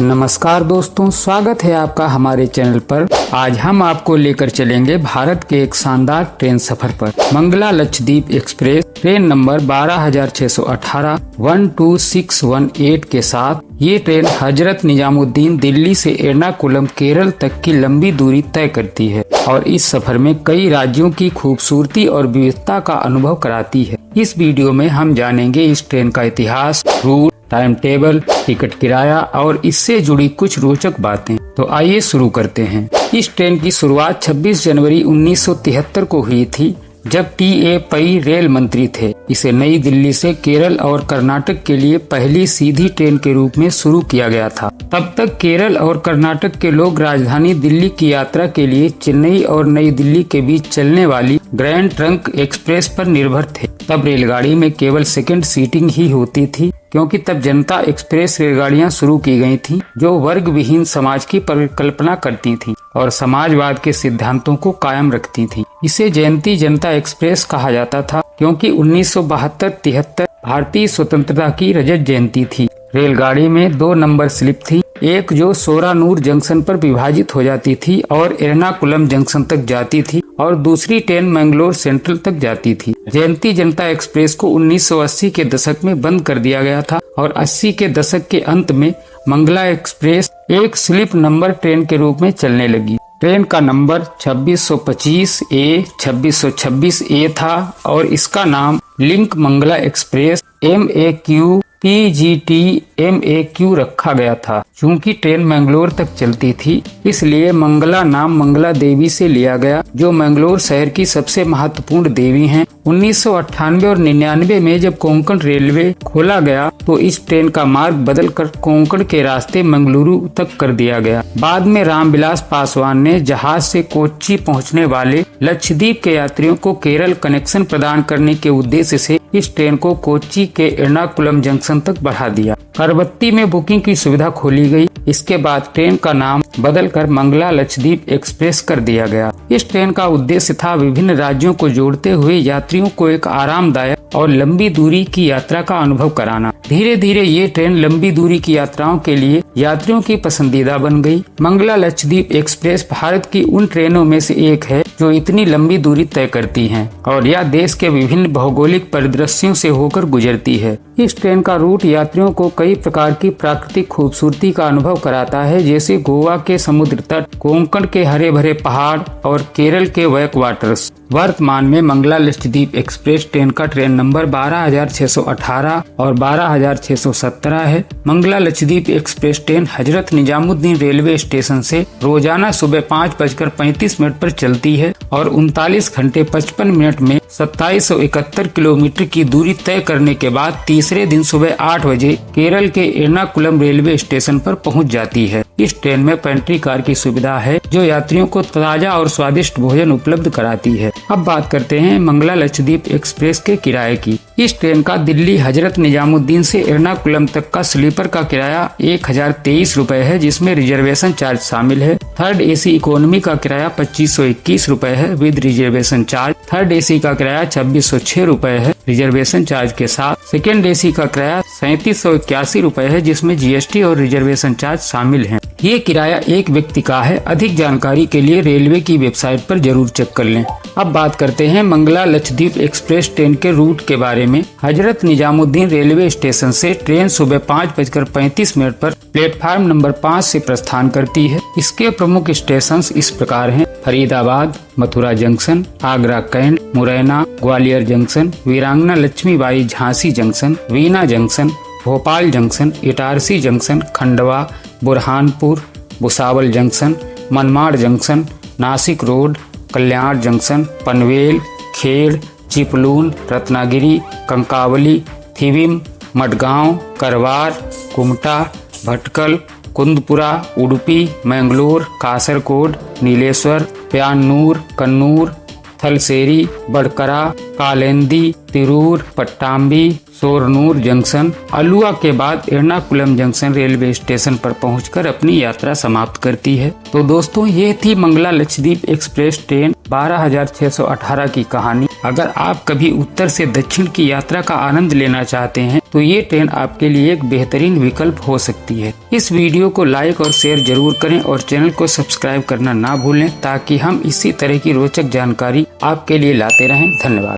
नमस्कार दोस्तों, स्वागत है आपका हमारे चैनल पर। आज हम आपको लेकर चलेंगे भारत के एक शानदार ट्रेन सफर पर। Mangala Lakshadweep express train number 12,618 12618 के साथ ये ट्रेन हजरत निजामुद्दीन दिल्ली से एर्नाकुलम केरल तक की लंबी दूरी तय करती है और इस सफर में कई राज्यों की खूबसूरती और विविधता का अनुभव कराती है। इस वीडियो में हम जानेंगे इस ट्रेन का इतिहास, रूट, टाइम टेबल, टिकट किराया और इससे जुड़ी कुछ रोचक बातें। तो आइए शुरू करते हैं। इस ट्रेन की शुरुआत 26 जनवरी 1973 को हुई थी, जब टी.ए. पई रेल मंत्री थे। इसे नई दिल्ली से केरल और कर्नाटक के लिए पहली सीधी ट्रेन के रूप में शुरू किया गया था। तब तक केरल और कर्नाटक के लोग राजधानी दिल्ली की यात्रा के लिए चेन्नई और नई दिल्ली के बीच चलने वाली ग्रैंड ट्रंक एक्सप्रेस पर निर्भर थे। तब रेलगाड़ी में केवल सेकंड सीटिंग ही होती थी, क्योंकि तब जनता एक्सप्रेस रेलगाड़ियां शुरू की गई थीं, जो वर्ग विहीन समाज की परिकल्पना करती थीं और समाजवाद के सिद्धांतों को कायम रखती थीं। इसे जयंती जनता एक्सप्रेस कहा जाता था, क्योंकि 1972-73 भारतीय स्वतंत्रता की रजत जयंती थी। रेलगाड़ी में 2 नंबर स्लिप थी, एक जो सोरानूर जंक्शन पर विभाजित हो जाती थी और एर्नाकुलम जंक्शन तक जाती थी, और दूसरी ट्रेन मैंगलोर सेंट्रल तक जाती थी। जयंती जनता एक्सप्रेस को 1980 के दशक में बंद कर दिया गया था और 80 के दशक के अंत में मंगला एक्सप्रेस एक स्लिप नंबर ट्रेन के रूप में चलने लगी। ट्रेन का नंबर 2625A 2626A था और इसका नाम लिंक मंगला एक्सप्रेस MAQ रखा गया था। चूंकि ट्रेन मैंगलोर तक चलती थी, इसलिए मंगला नाम मंगला देवी से लिया गया, जो मैंगलोर शहर की सबसे महत्वपूर्ण देवी हैं। 1998 और 99 में जब कोंकण रेलवे खोला गया, तो इस ट्रेन का मार्ग बदलकर कोंकण के रास्ते मंगलुरु तक कर दिया गया। बाद में रामविलास पासवान ने जहाज से कोच्चि पहुंचने वाले लक्षद्वीप के यात्रियों को केरल कनेक्शन प्रदान करने के उद्देश्य से इस ट्रेन को कोच्चि के एर्नाकुलम जंक्शन तक बढ़ा दिया। करवत्ती में बुकिंग की सुविधा खोली गई। इसके बाद ट्रेन का नाम बदलकर मंगला लक्षद्वीप एक्सप्रेस कर दिया गया। इस ट्रेन का उद्देश्य था विभिन्न राज्यों को जोड़ते हुए यात्रियों को एक आरामदायक और लंबी दूरी की यात्रा का अनुभव कराना। धीरे धीरे ये ट्रेन लंबी दूरी की यात्राओं के लिए यात्रियों की पसंदीदा बन गई। मंगला लक्षद्वीप एक्सप्रेस भारत की उन ट्रेनों में से एक है जो इतनी लंबी दूरी तय करती हैं और यह देश के विभिन्न भौगोलिक परिदृश्यों से होकर गुजरती है। इस ट्रेन का रूट यात्रियों को कई प्रकार की प्राकृतिक खूबसूरती का अनुभव कराता है, जैसे गोवा के समुद्र तट, कोंकण के हरे भरे पहाड़ और केरल के बैक वाटर्स। वर्तमान में मंगला लक्षद्वीप एक्सप्रेस ट्रेन का ट्रेन नंबर 12,618 और 12,617 है। Mangla Lakshadweep express train Hazrat Nizamuddin railway station से रोजाना सुबह 5:35 पर चलती है और 39 घंटे 55 मिनट में 2771 किलोमीटर की दूरी तय करने के बाद तीसरे दिन सुबह 8 बजे केरल के एर्नाकुलम रेलवे स्टेशन पर पहुंच जाती है। इस ट्रेन में पेंट्री कार की सुविधा है, जो यात्रियों को ताजा और स्वादिष्ट भोजन उपलब्ध कराती है। अब बात करते हैं मंगला लक्षद्वीप एक्सप्रेस के किराए की। इस ट्रेन का दिल्ली हजरत निजामुद्दीन से एर्नाकुलम तक का स्लीपर का किराया 1023 रुपए है, जिसमें रिजर्वेशन चार्ज शामिल है। थर्ड AC इकोनॉमी का किराया 2521 रुपए है with reservation charge. Third AC का किराया 2606 रुपए है रिजर्वेशन चार्ज के साथ। सेकेंड AC का किराया 3781 रुपए है, जिसमें GST और रिजर्वेशन चार्ज शामिल हैं। ये किराया एक व्यक्ति का है। अधिक जानकारी के लिए रेलवे की वेबसाइट पर जरूर चेक कर लें। अब बात करते हैं मंगला लक्षद्वीप एक्सप्रेस ट्रेन के रूट के बारे में। हजरत निजामुद्दीन रेलवे स्टेशन से ट्रेन सुबह 5:35 पर प्लेटफार्म नंबर 5 से प्रस्थान करती है। इसके प्रमुख स्टेशन इस प्रकार हैं: Faridabad, Mathura junction, Agra cantt, Morena, Gwalior junction, Virangana Lakshmibai Jhansi junction, Bina junction, Bhopal junction, Itarsi junction, Khandwa, Burhanpur, Bhusawal junction, Manmad junction, Nashik road, Kalyan junction, Panvel, Khed, Chiplun, Ratnagiri, Kankavli, Thivim, Madgaon, Karwar, Kumta, Bhatkal, Kundapura, Udupi, Mangalore, Kasaragod, Nileshwar, Payyanur, Kannur, Thalassery, Vadakara, Koyilandy, Tirur, Pattambi, Shoranur junction, Aluva के बाद एर्नाकुलम जंक्शन रेलवे स्टेशन पर पहुंचकर अपनी यात्रा समाप्त करती है। तो दोस्तों, ये थी मंगला लक्षद्वीप एक्सप्रेस ट्रेन 12,618 की कहानी। अगर आप कभी उत्तर से दक्षिण की यात्रा का आनंद लेना चाहते हैं तो ये ट्रेन आपके लिए एक बेहतरीन विकल्प हो सकती है। इस वीडियो को लाइक और शेयर जरूर करें और चैनल को सब्सक्राइब करना ना भूलें ताकि हम इसी तरह की रोचक जानकारी आपके लिए लाते रहें। धन्यवाद।